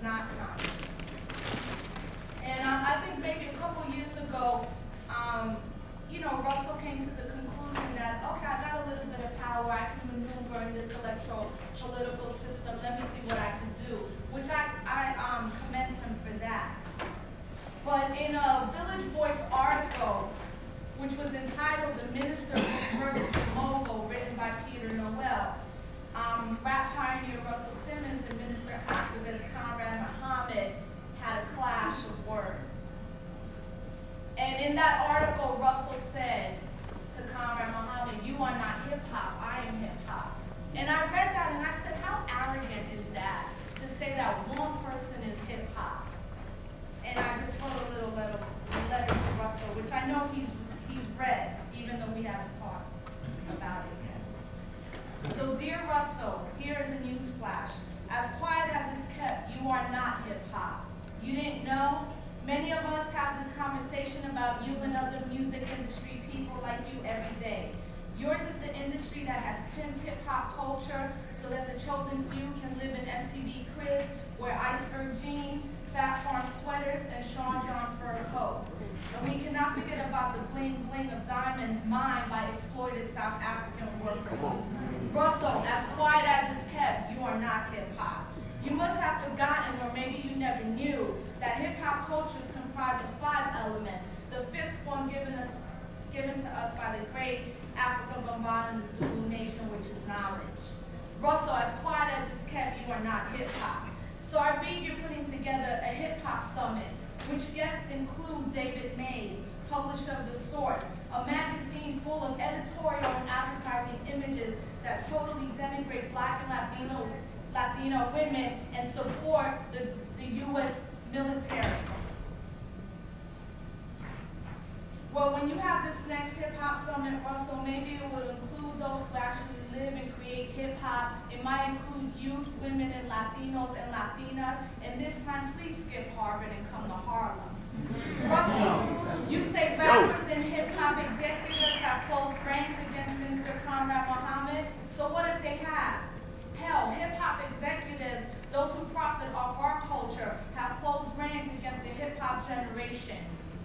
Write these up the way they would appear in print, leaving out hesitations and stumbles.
not conscious. And I think maybe a couple years ago, Russell came to the conclusion that, okay, I got a little bit of power, I can maneuver in this electro-political system, let me see what I can do, which I commend him for that. But in a Village Voice article, which was entitled The Minister versus the Mogul, written by Peter Noel, rap pioneer Russell Simmons and minister activist Conrad Muhammad had a clash of words. And in that article, Russell said to Conrad Muhammad, "You are not hip-hop, I am hip-hop." And I read that and I said, how arrogant is that, to say that one person is hip-hop? And I just wrote a little letter to Russell, which I know he's read, even though we haven't talked about it yet. So, dear Russell, here is a news flash. As quiet as it's kept, you are not hip-hop. You didn't know? Many of us have this conversation about you and other music industry people like you every day. Yours is the industry that has pinned hip-hop culture so that the chosen few can live in MTV cribs, wear iceberg jeans, Fat Farm sweaters, and Sean John fur coats. And we cannot forget about the bling-bling of diamonds mined by exploited South African workers. Russell, as quiet as it's kept, you are not hip-hop. You must have forgotten, or maybe you never knew, that hip-hop culture is comprised of 5 elements, the 5th one given to us by the great Africa Bambaataa and the Zulu nation, which is knowledge. Russell, as quiet as it's kept, you are not hip-hop. So I read you're putting together a hip-hop summit, which guests include David Mays, publisher of The Source, a magazine full of editorial and advertising images that totally denigrate Black and Latino women and support the U.S. military. Well, when you have this next hip-hop summit, Russell, maybe it will include those who actually live and create hip-hop. It might include youth, women, and Latinos and Latinas. And this time, please skip Harvard and come to Harlem. Russell, you say rappers and hip-hop executives have closed ranks against Minister Conrad Muhammad. So what if they have? Hell, hip-hop executives, those who profit off our culture, have closed ranks against the hip-hop generation.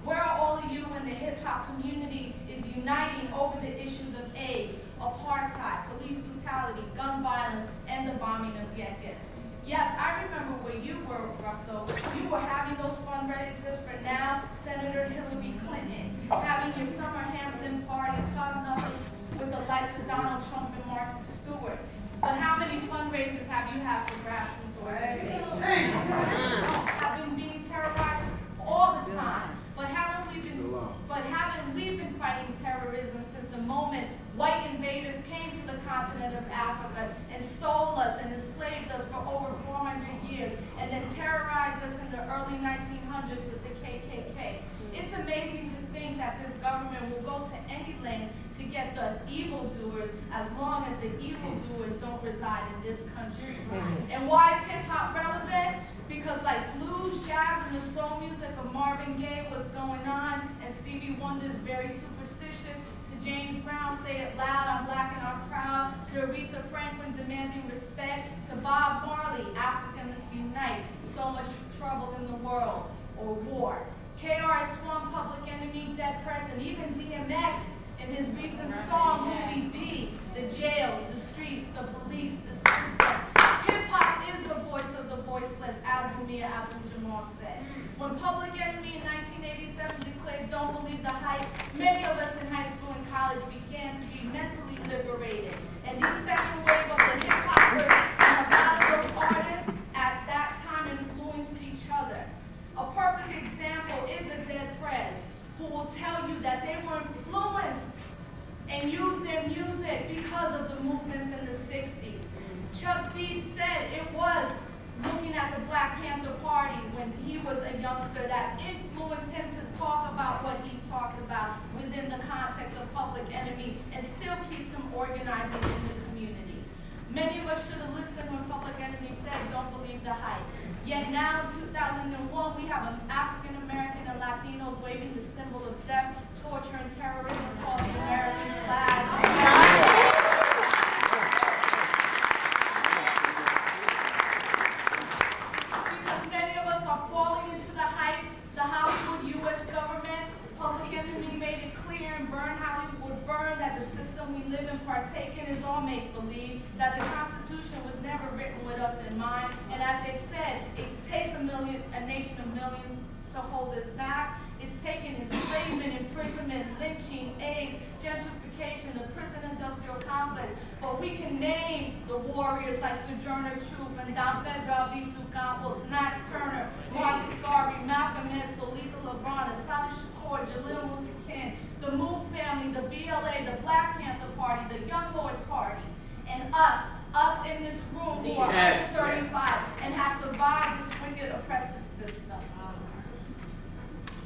Where are all of you when the hip-hop community is uniting over the issues of AIDS, apartheid, police brutality, gun violence, and the bombing of Yekkes? Yes, I remember where you were, Russell. You were having those fundraisers for now Senator Hillary Clinton, having your summer Hampton parties hobnobbing with the likes of Donald Trump and Martin Stewart. But how many fundraisers have you had for grassroots organizations? Have been being terrorized all the time. But haven't we been fighting terrorism since the moment white invaders came to the continent of Africa and stole us and enslaved us for over 400 years and then terrorized us in the early 1900s with the KKK? It's amazing to think that this government will go to any lengths to get the evildoers as long as the evildoers don't reside in this country. And why is hip-hop relevant? Because like blues, jazz, and the soul music of Marvin Gaye, what's going on, and Stevie Wonder's very superstitious, to James Brown, say it loud, I'm black and I'm proud, to Aretha Franklin demanding respect, to Bob Marley, African Unite, so much trouble in the world, or war. KRS-One, Public Enemy, Dead President, even DMX in his recent song, Who We Be, the jails, the streets, the police, the system. Hip-hop is the voice of the voiceless, as Mumia Abu-Jamal said. When Public Enemy in 1987 declared "Don't Believe the Hype," many of us in high school and college began to be mentally liberated. And the second wave of the hip-hoppers and a lot of those artists at that time influenced each other. A perfect example is a Dead Prez, who will tell you that they were influenced and used their music because of the movements in the 60s. Chuck D said it was looking at the Black Panther Party when he was a youngster that influenced him to talk about what he talked about within the context of Public Enemy and still keeps him organizing in the community. Many of us should have listened when Public Enemy said, "Don't believe the hype." Yet now in 2001, we have African American and Latinos waving the symbol of death, torture, and terrorism called the American flag. Because written with us in mind. And as they said, it takes a nation of millions to hold us back. It's taken enslavement, imprisonment, lynching, AIDS, gentrification, the prison industrial complex. But we can name the warriors like Sojourner Truth and Don Pedro Albizu Campos, Nat Turner, Marcus Garvey, Malcolm X, Lolita LeBron, Assata Shakur, Jalil Muntaqin, the Move family, the BLA, the Black Panther Party, the Young Lords Party, and us in this room who are under 35 and have survived this wicked oppressive system.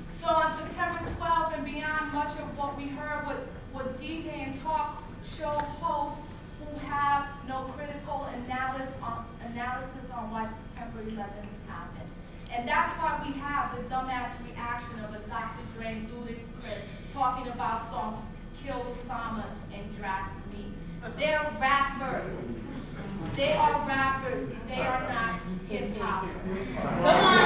So on September 12th and beyond, much of what we heard was DJ and talk show hosts who have no critical analysis on why September 11th happened. And that's why we have the dumbass reaction of a Dr. Dre and Ludacris talking about songs Kill Osama and Draft Me. They're rappers. They are rappers. They are not hip-hoppers. Come on.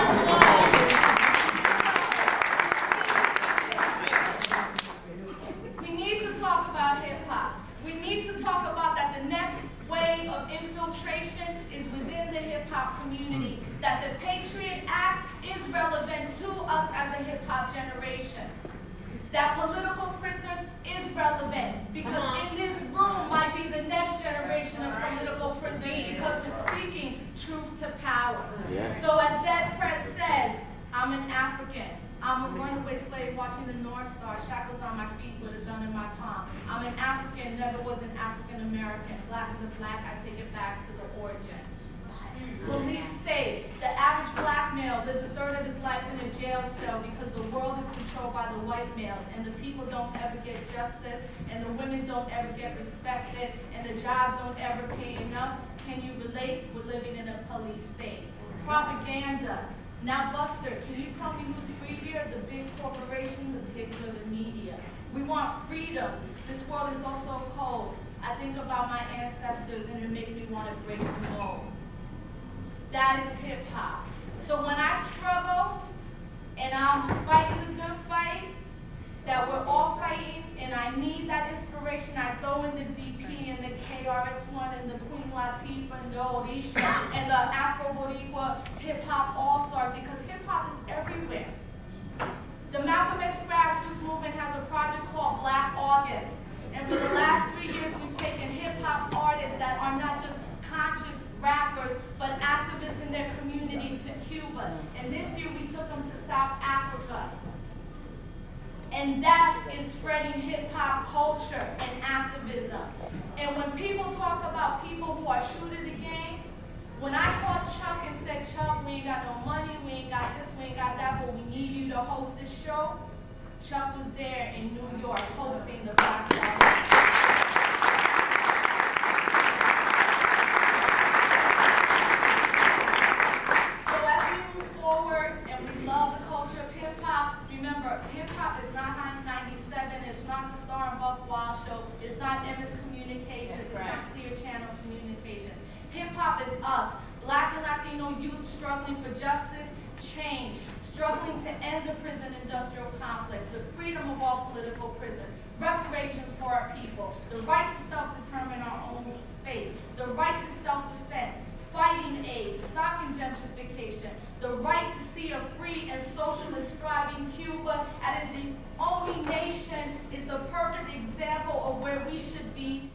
We need to talk about hip-hop. We need to talk about that the next wave of infiltration is within the hip-hop community, that the Patriot Act is relevant to us as a hip-hop generation, that political prisoners is relevant, because in this room might be the next generation of political prisoners, because we're speaking truth to power. Yes. So as Dead Press says, I'm an African. I'm a runaway slave watching the North Star, shackles on my feet with a gun in my palm. I'm an African, never was an African American. Black is the black, I take it back to the origin. Police state, the average black male lives a third of his life in a jail cell because the world is controlled by the white males, and the people don't ever get justice, and the women don't ever get respected, and the jobs don't ever pay enough. Can you relate? We're living in a police state. Propaganda. Now, Buster, can you tell me who's greedier, the big corporation, the pigs, or the media? We want freedom. This world is also cold. I think about my ancestors, and it makes me want to break the mold. That is hip-hop. So when I struggle, and I'm fighting the good fight, that we're all fighting, and I need that inspiration, I go in the DP and the KRS-One and the Queen Latifah and the Orisha and the Afro-Boricua hip-hop all-stars, because hip-hop is everywhere. The Malcolm X grassroots movement has a project called Black August, and for the last 3 years we've taken hip-hop artists that are not just conscious rappers, but activists in their community to Cuba. And this year we took them to South Africa. And that is spreading hip-hop culture and activism. And when people talk about people who are true to the game, when I called Chuck and said, Chuck, we ain't got no money, we ain't got this, we ain't got that, but we need you to host this show, Chuck was there in New York hosting the Black August. Hip-hop is not High 97, it's not the Star and Buck Wild Show, it's not MS Communications, it's not Clear Channel Communications. Hip-hop is us, Black and Latino youth struggling for justice, change, struggling to end the prison industrial complex, the freedom of all political prisoners, reparations for our people, the right to self-determine our own fate, the right to self-defense, fighting AIDS, stopping gentrification, the right to see a free and socialist thriving Cuba as the only nation is the perfect example of where we should be